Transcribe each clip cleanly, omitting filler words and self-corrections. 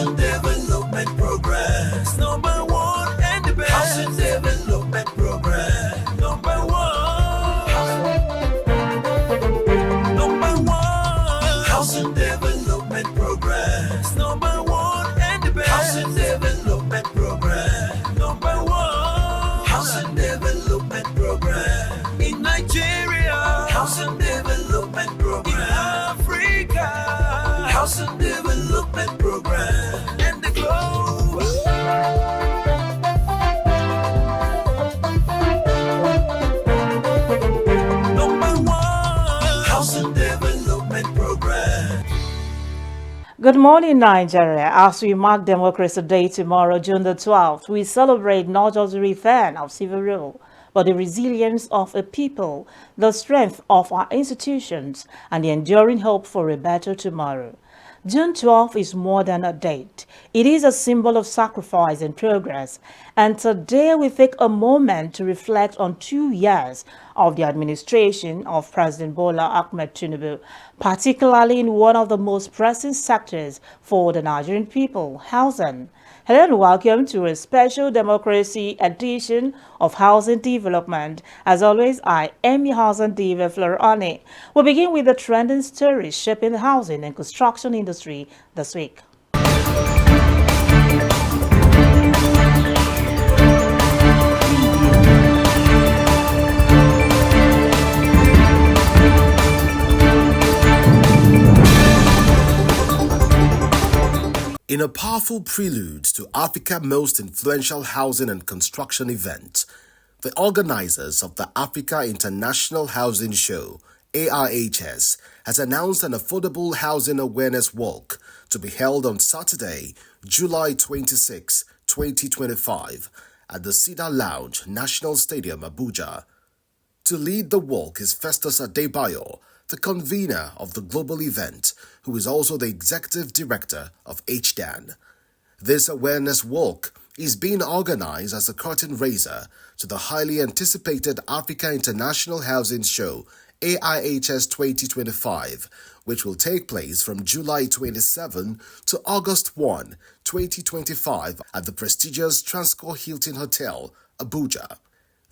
Housing Development Progress. Number one and the best. Housing Development Progress. Number one. Number one. Housing Development Progress. Number one and the best. Housing Development Progress. Number one. Housing Development Progress. In Nigeria. Housing Development Progress. In Africa. Housing Development Program and the globe. Number one, Housing Development Program. Good morning, Nigeria. As we mark Democracy Day tomorrow, June the 12th, we celebrate not just the return of civil rule, but the resilience of a people, the strength of our institutions, and the enduring hope for a better tomorrow. June 12th is more than a date. It is a symbol of sacrifice and progress. And today we take a moment to reflect on 2 years of the administration of President Bola Ahmed Tinubu, particularly in one of the most pressing sectors for the Nigerian people, housing. Hello and welcome to a special democracy edition of Housing Development. As always, I am your housing diva Florani. We'll begin with the trending stories shaping the housing and construction industry this week. In a powerful prelude to Africa's most influential housing and construction event, the organizers of the Africa International Housing Show, AIHS, has announced an affordable housing awareness walk to be held on Saturday, July 26, 2025, at the Cedar Lounge, National Stadium, Abuja. To lead the walk is Festus Adebayo, the convener of the global event, who is also the executive director of HDAN. This awareness walk is being organized as a curtain raiser to the highly anticipated Africa International Housing Show, AIHS 2025, which will take place from July 27 to August 1, 2025 at the prestigious Transcorp Hilton Hotel, Abuja.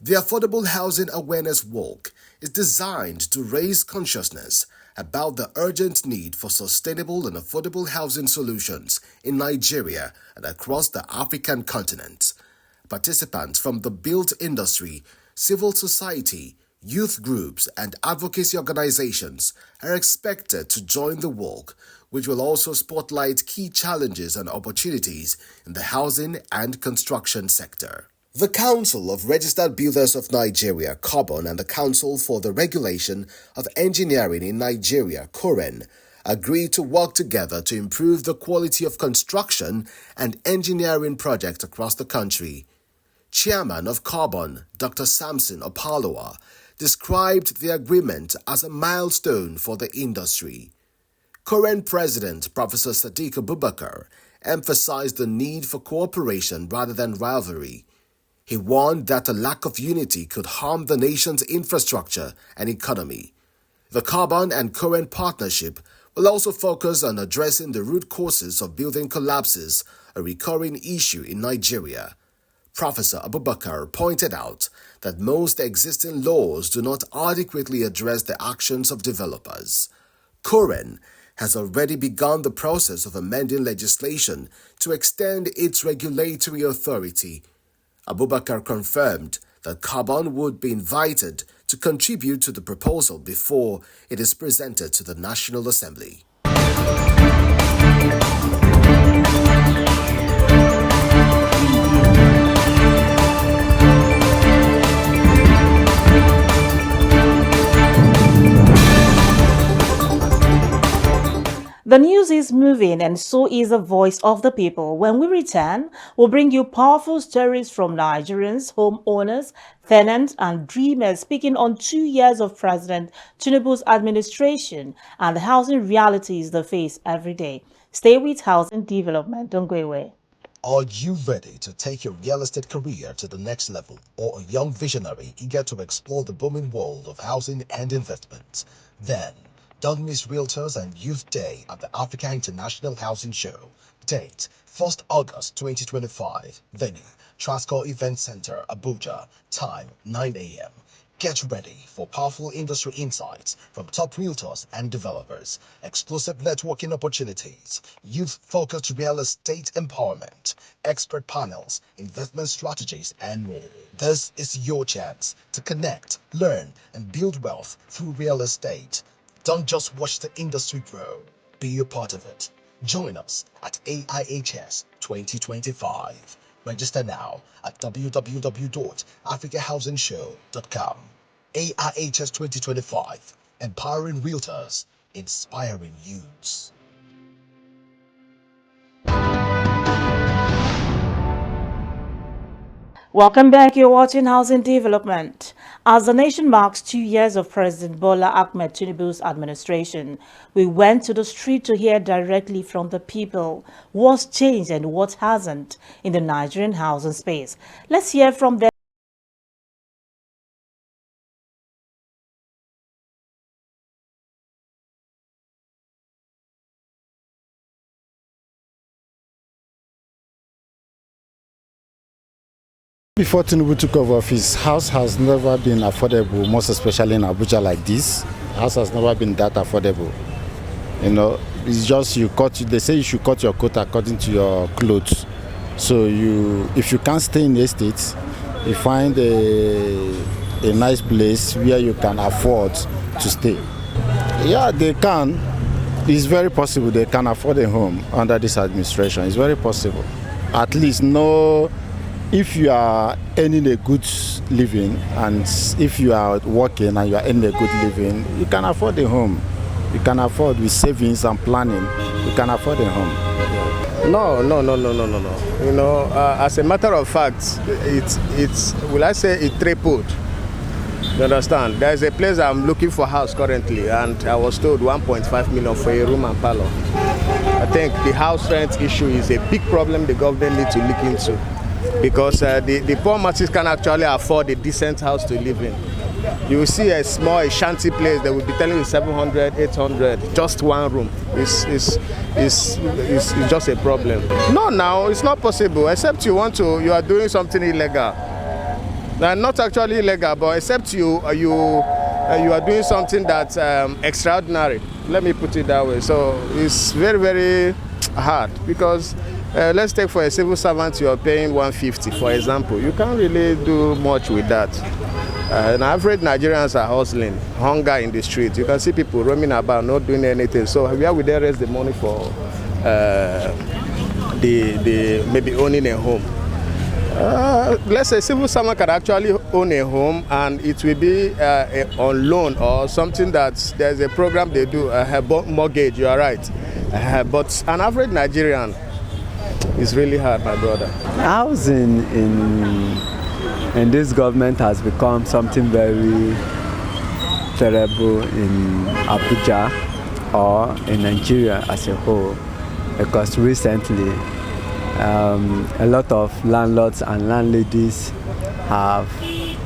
The Affordable Housing Awareness Walk is designed to raise consciousness about the urgent need for sustainable and affordable housing solutions in Nigeria and across the African continent. Participants from the built industry, civil society, youth groups, and advocacy organizations are expected to join the walk, which will also spotlight key challenges and opportunities in the housing and construction sector. The Council of Registered Builders of Nigeria, Carbon, and the Council for the Regulation of Engineering in Nigeria, COREN, agreed to work together to improve the quality of construction and engineering projects across the country. Chairman of Carbon, Dr. Samson Opaloa, described the agreement as a milestone for the industry. COREN President Professor Sadiq Abubakar emphasized the need for cooperation rather than rivalry. He warned that a lack of unity could harm the nation's infrastructure and economy. The Carbon and COREN partnership will also focus on addressing the root causes of building collapses, a recurring issue in Nigeria. Professor Abubakar pointed out that most existing laws do not adequately address the actions of developers. COREN has already begun the process of amending legislation to extend its regulatory authority. Abubakar confirmed that Carbon would be invited to contribute to the proposal before it is presented to the National Assembly. The news is moving, and so is the voice of the people. When we return, we'll bring you powerful stories from Nigerians, homeowners, tenants, and dreamers speaking on 2 years of President Tinubu's administration and the housing realities they face every day. Stay with Housing Development. Don't go away. Are you ready to take your real estate career to the next level, or a young visionary eager to explore the booming world of housing and investment? Then, Don't miss Realtors and Youth Day at the Africa International Housing Show. Date 1st August 2025. Venue Transcorp Event Center, Abuja. Time 9 a.m. Get ready for powerful industry insights from top realtors and developers, exclusive networking opportunities, youth-focused real estate empowerment, expert panels, investment strategies, and more. This is your chance to connect, learn, and build wealth through real estate. Don't just watch the industry grow, be a part of it. Join us at AIHS 2025. Register now at www.africahousingshow.com. AIHS 2025, empowering realtors, inspiring youths. Welcome back. You're watching Housing Development. As the nation marks 2 years of President Bola Ahmed Tinubu's administration, we went to the street to hear directly from the people what's changed and what hasn't in the Nigerian housing space. Let's hear from them. Before Tinubu took over office, house has never been affordable, most especially in Abuja like this. House has never been that affordable. You know, it's just they say you should cut your coat according to your clothes. So if you can't stay in the estate, you find a nice place where you can afford to stay. Yeah, they can. It's very possible they can afford a home under this administration. It's very possible. At least if you are earning a good living and if you are working and you are earning a good living, you can afford a home. You can afford with savings and planning. You can afford a home. No. You know, as a matter of fact, it's will I say it tripled. You understand? There is a place I'm looking for house currently, and I was told 1.5 million for a room and parlor. I think the house rent issue is a big problem the government needs to look into. Because the poor masses can actually afford a decent house to live in. You will see a shanty place, they will be telling you 700, 800, just one room. It's just a problem. No, now it's not possible, except you are doing something illegal. Not actually illegal, but except you are doing something that's extraordinary. Let me put it that way. So it's very, very hard because let's take for a civil servant you are paying 150, for example. You can't really do much with that. And average Nigerians are hustling, hunger in the street. You can see people roaming about, not doing anything. So where would they raise the money for maybe owning a home? Let's say civil servant can actually own a home, and it will be on loan or something that there's a program they do, mortgage, you are right. But an average Nigerian, it's really hard, my brother. Housing in this government has become something very terrible in Abuja or in Nigeria as a whole, because recently a lot of landlords and landladies have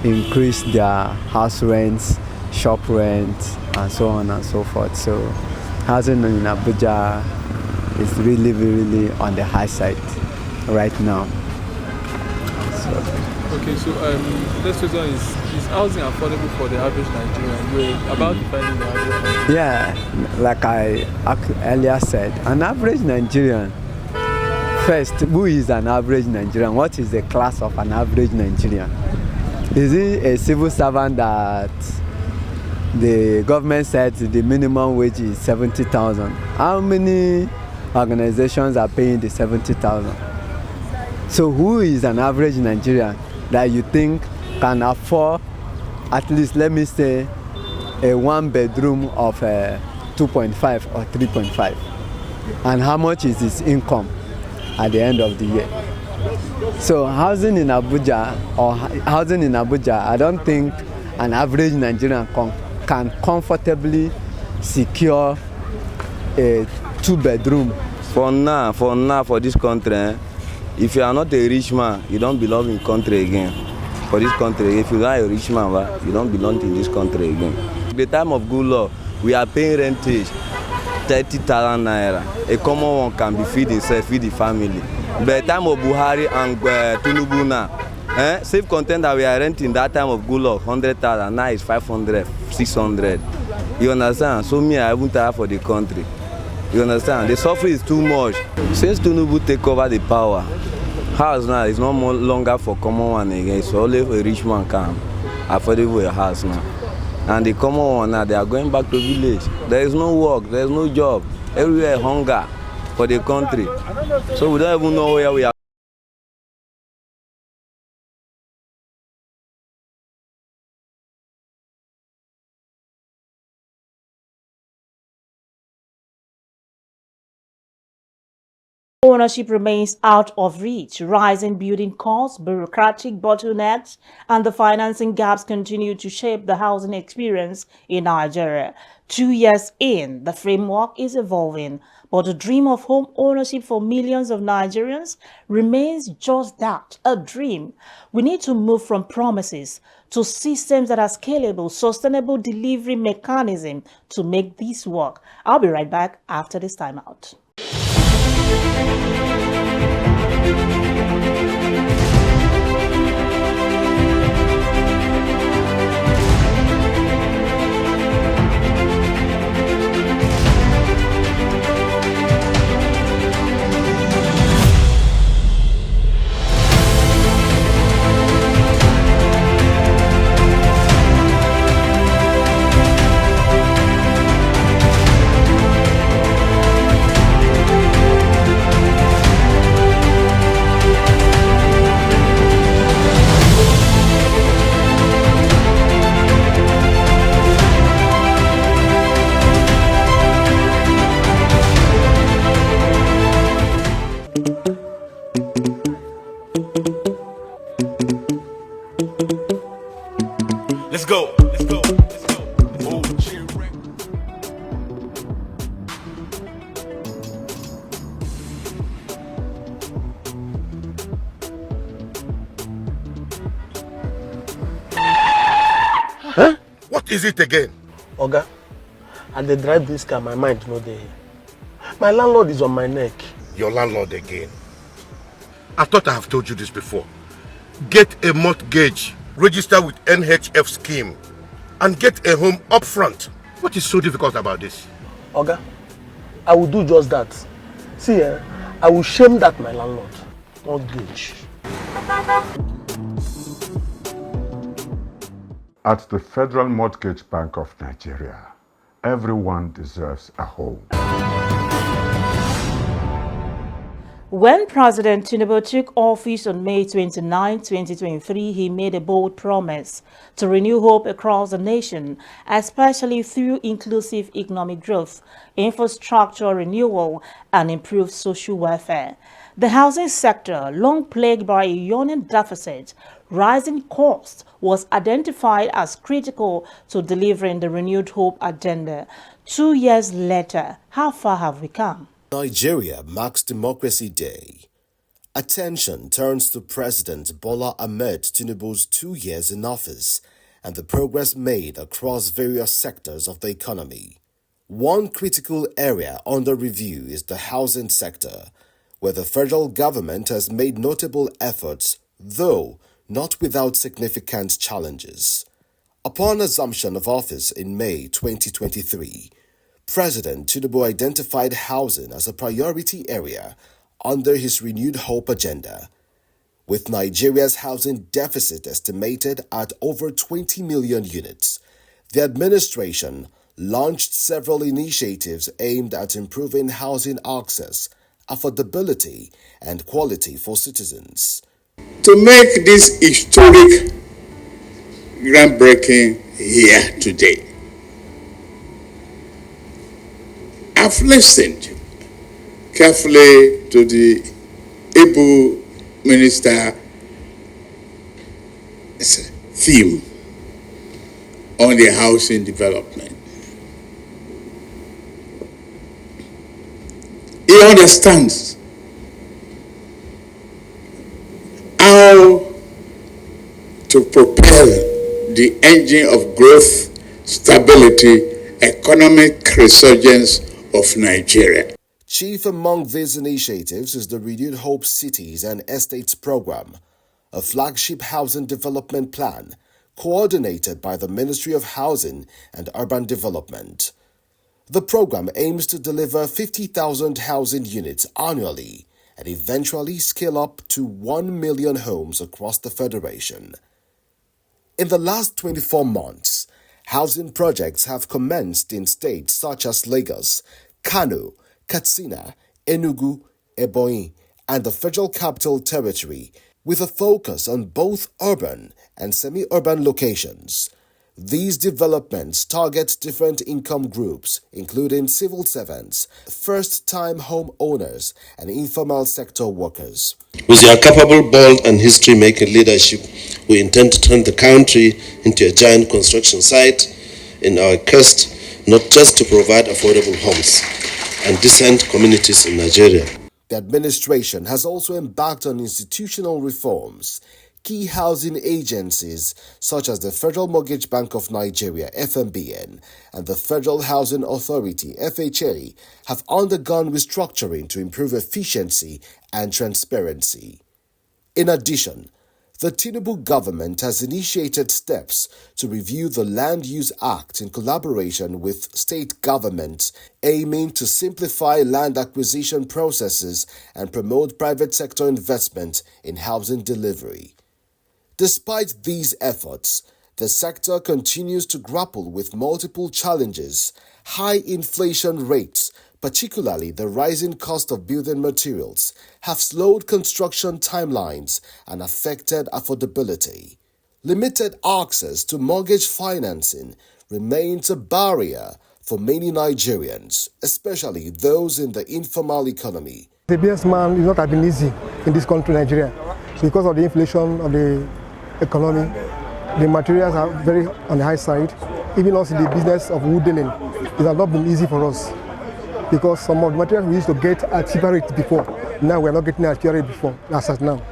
increased their house rents, shop rents, and so on and so forth. So housing in Abuja is really, really on the high side right now. Okay, so this question is housing affordable for the average Nigerian? We're about defining the average Nigerian. Yeah, like I earlier said, an average Nigerian. First, who is an average Nigerian? What is the class of an average Nigerian? Is he a civil servant that the government said the minimum wage is 70,000? How many organizations are paying the 70,000? So who is an average Nigerian that you think can afford at least, let me say, a one bedroom of 2.5 or 3.5? And how much is his income at the end of the year? So housing in Abuja, I don't think an average Nigerian can comfortably secure a 2-bedroom. For now, for this country, if you are not a rich man, you don't belong in country again. For this country, if you are a rich man, you don't belong in this country again. The time of good law, we are paying rentage 30,000 naira. A common one can be feed himself, feed the family. By the time of Buhari and Tinubu now, safe content that we are renting that time of good luck, 100,000, now it's 500, 600. You understand? So me, I won't tire for the country. You understand? The suffering is too much. Since Tinubu take over the power, house now is no more longer for common one again. It's only a rich man can affordable a house now. And the common one now, they are going back to village. There is no work, there is no job. Everywhere hunger for the country. So we don't even know where we are. Ownership remains out of reach. Rising building costs, bureaucratic bottlenecks, and the financing gaps continue to shape the housing experience in Nigeria. 2 years in, the framework is evolving, but the dream of home ownership for millions of Nigerians remains just that, a dream. We need to move from promises to systems that are scalable, sustainable delivery mechanism to make this work. I'll be right back after this timeout. Let's go. Let's go. Let's go. Oh, cheer. Huh? What is it again? Oga, I dey drive this car, my mind no dey. My landlord is on my neck. Your landlord again? I thought I have told you this before. Get a mortgage, register with NHF scheme, and get a home up front. What is so difficult about this? Oga, I will do just that. See, I will shame that my landlord. Mortgage. At the Federal Mortgage Bank of Nigeria, everyone deserves a home. When President Tinubu took office on May 29, 2023, he made a bold promise to renew hope across the nation, especially through inclusive economic growth, infrastructure renewal, and improved social welfare. The housing sector, long plagued by a yawning deficit, rising costs, was identified as critical to delivering the renewed hope agenda. 2 years later, how far have we come? Nigeria marks Democracy Day. Attention turns to President Bola Ahmed Tinubu's 2 years in office and the progress made across various sectors of the economy. One critical area under review is the housing sector, where the federal government has made notable efforts, though not without significant challenges. Upon assumption of office in May 2023, President Tinubu identified housing as a priority area under his renewed hope agenda. With Nigeria's housing deficit estimated at over 20 million units, the administration launched several initiatives aimed at improving housing access, affordability, and quality for citizens. To make this historic groundbreaking here today, I've listened carefully to the able minister's theme on the housing development. He understands how to propel the engine of growth, stability, economic resurgence of Nigeria. Chief among these initiatives is the Renewed Hope Cities and Estates Program, a flagship housing development plan coordinated by the Ministry of Housing and Urban Development. The program aims to deliver 50,000 housing units annually and eventually scale up to 1 million homes across the Federation. In the last 24 months, housing projects have commenced in states such as Lagos, Kano, Katsina, Enugu, Ebonyi, and the Federal Capital Territory, with a focus on both urban and semi-urban locations. These developments target different income groups, including civil servants, first-time home owners, and informal sector workers. With your capable, bold, and history-making leadership, we intend to turn the country into a giant construction site in our quest not just to provide affordable homes and decent communities in Nigeria. The administration has also embarked on institutional reforms. Key housing agencies such as the Federal Mortgage Bank of Nigeria (FMBN) and the Federal Housing Authority (FHA) have undergone restructuring to improve efficiency and transparency. In addition, the Tinubu government has initiated steps to review the Land Use Act in collaboration with state governments, aiming to simplify land acquisition processes and promote private sector investment in housing delivery. Despite these efforts, the sector continues to grapple with multiple challenges. High inflation rates, particularly the rising cost of building materials, have slowed construction timelines and affected affordability. Limited access to mortgage financing remains a barrier for many Nigerians, especially those in the informal economy. The businessman is not have been easy in this country, Nigeria, because of the inflation of the economy. The materials are very on the high side. Even us in the business of wood dealing, it has not been easy for us because some of the materials we used to get at cheaper rate before, now we are not getting at cheaper rate before, as at now.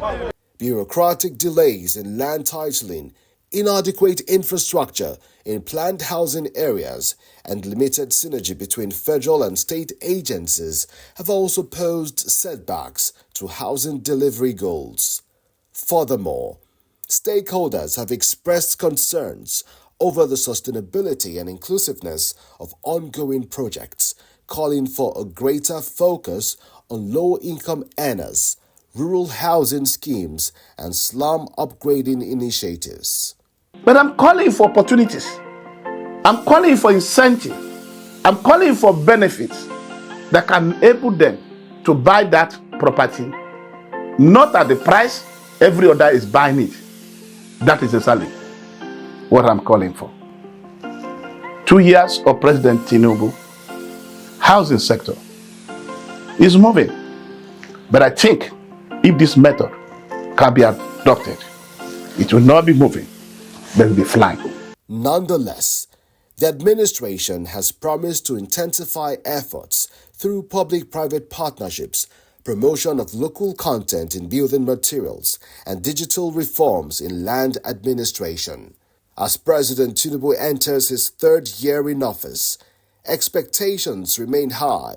Bureaucratic delays in land titling, inadequate infrastructure in planned housing areas, and limited synergy between federal and state agencies have also posed setbacks to housing delivery goals. Furthermore, stakeholders have expressed concerns over the sustainability and inclusiveness of ongoing projects, calling for a greater focus on low-income earners, rural housing schemes, and slum upgrading initiatives. But I'm calling for opportunities. I'm calling for incentive. I'm calling for benefits that can enable them to buy that property, not at the price every other is buying it. That is exactly what I'm calling for. 2 years of President Tinubu, housing sector is moving. But I think if this method can be adopted, it will not be moving, but will be flying. Nonetheless, the administration has promised to intensify efforts through public-private partnerships, promotion of local content in building materials, and digital reforms in land administration. As President Tinubu enters his third year in office, expectations remain high.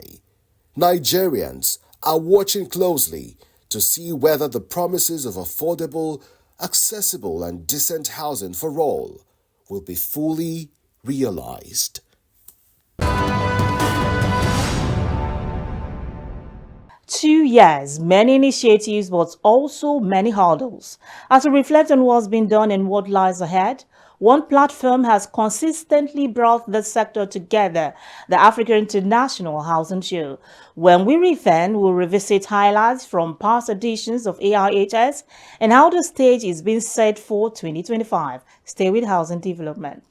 Nigerians are watching closely to see whether the promises of affordable, accessible, and decent housing for all will be fully realized. 2 years, many initiatives, but also many hurdles. As we reflect on what's been done and what lies ahead, one platform has consistently brought the sector together, the Africa International Housing Show. When we return, we'll revisit highlights from past editions of AIHS and how the stage is being set for 2025. Stay with Housing Development.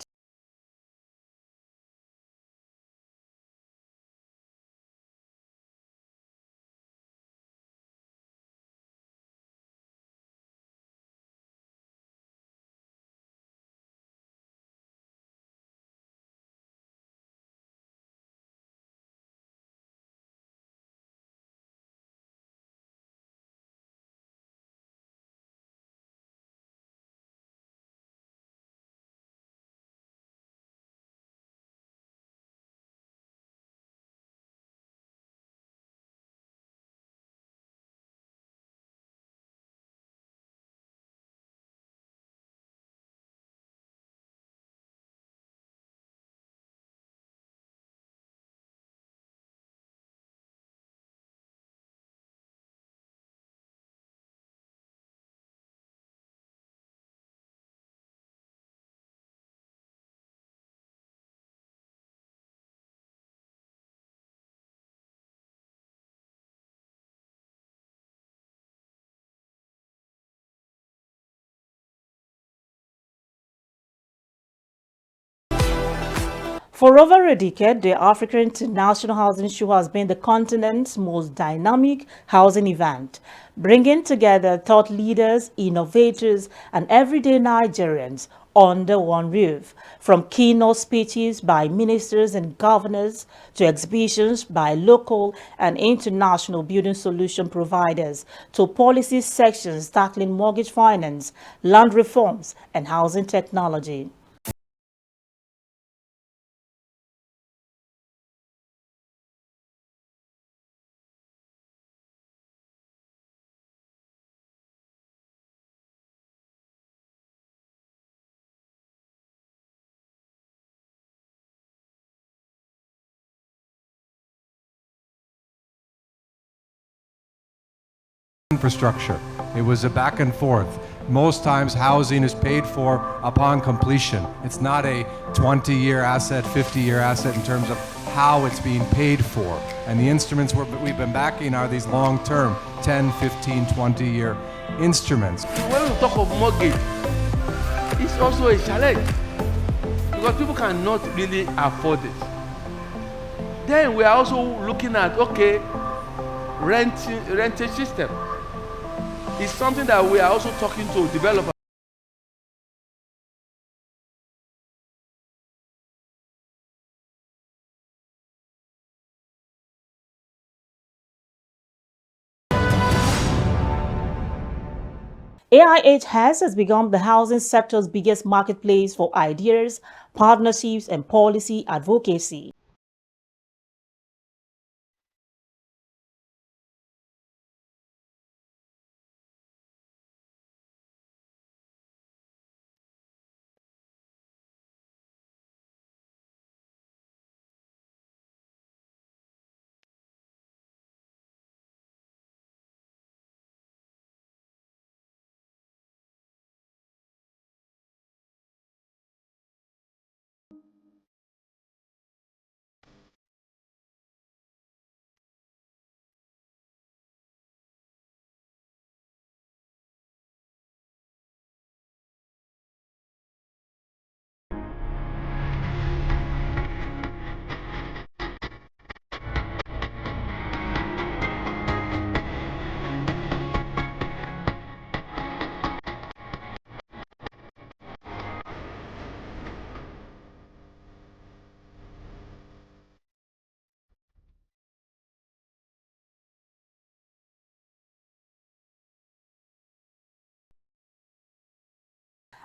For over a decade, the Africa International Housing Show has been the continent's most dynamic housing event, bringing together thought leaders, innovators, and everyday Nigerians under one roof. From keynote speeches by ministers and governors to exhibitions by local and international building solution providers to policy sections tackling mortgage finance, land reforms, and housing technology. Infrastructure. It was a back and forth. Most times housing is paid for upon completion. It's not a 20-year asset, 50-year asset in terms of how it's being paid for. And the instruments we've been backing are these long-term, 10, 15, 20-year instruments. When we talk of mortgage, it's also a challenge because people cannot really afford it. Then we are also looking at, okay, renting system. It's something that we are also talking to developers. AIHS has become the housing sector's biggest marketplace for ideas, partnerships, and policy advocacy.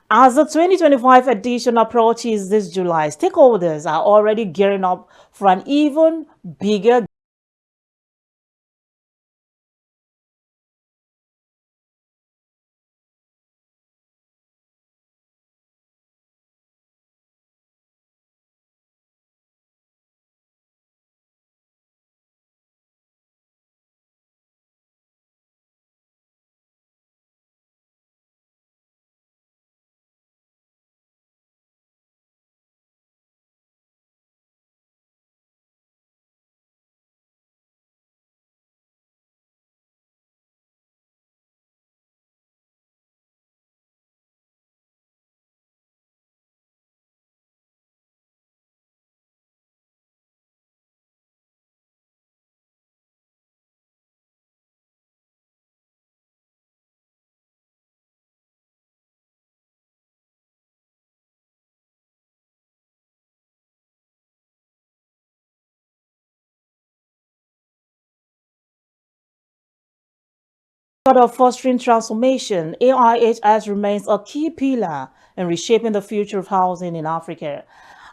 As the 2025 edition approaches this July, stakeholders are already gearing up for an even bigger of fostering transformation. AIHS remains a key pillar in reshaping the future of housing in Africa.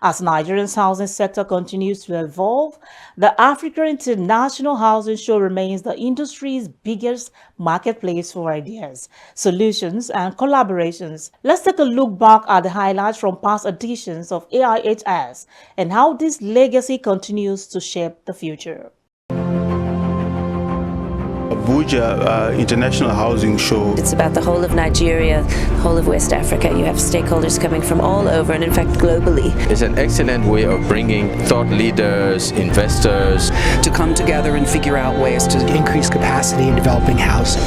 As Nigeria's housing sector continues to evolve, the Africa International Housing Show remains the industry's biggest marketplace for ideas, solutions, and collaborations. Let's take a look back at the highlights from past editions of AIHS and how this legacy continues to shape the future. Abuja International Housing Show. It's about the whole of Nigeria, the whole of West Africa. You have stakeholders coming from all over and in fact globally. It's an excellent way of bringing thought leaders, investors to come together and figure out ways to increase capacity in developing housing.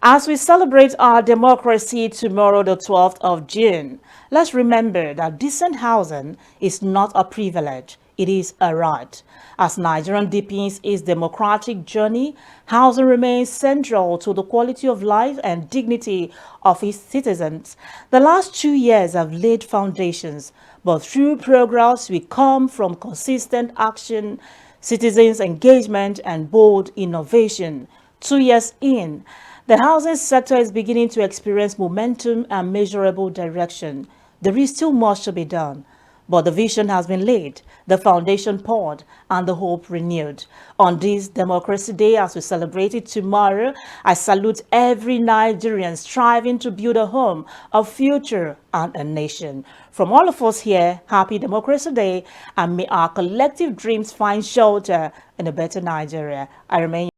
As we celebrate our democracy tomorrow, the 12th of June, let's remember that decent housing is not a privilege, it is a right. As Nigeria deepens its democratic journey, housing remains central to the quality of life and dignity of its citizens. The last 2 years have laid foundations, but through progress we come from consistent action, citizens' engagement, and bold innovation. 2 years in, the housing sector is beginning to experience momentum and measurable direction. There is still much to be done, but the vision has been laid, the foundation poured, and the hope renewed. On this Democracy Day, as we celebrate it tomorrow, I salute every Nigerian striving to build a home, a future, and a nation. From all of us here, happy Democracy Day, and may our collective dreams find shelter in a better Nigeria. I remain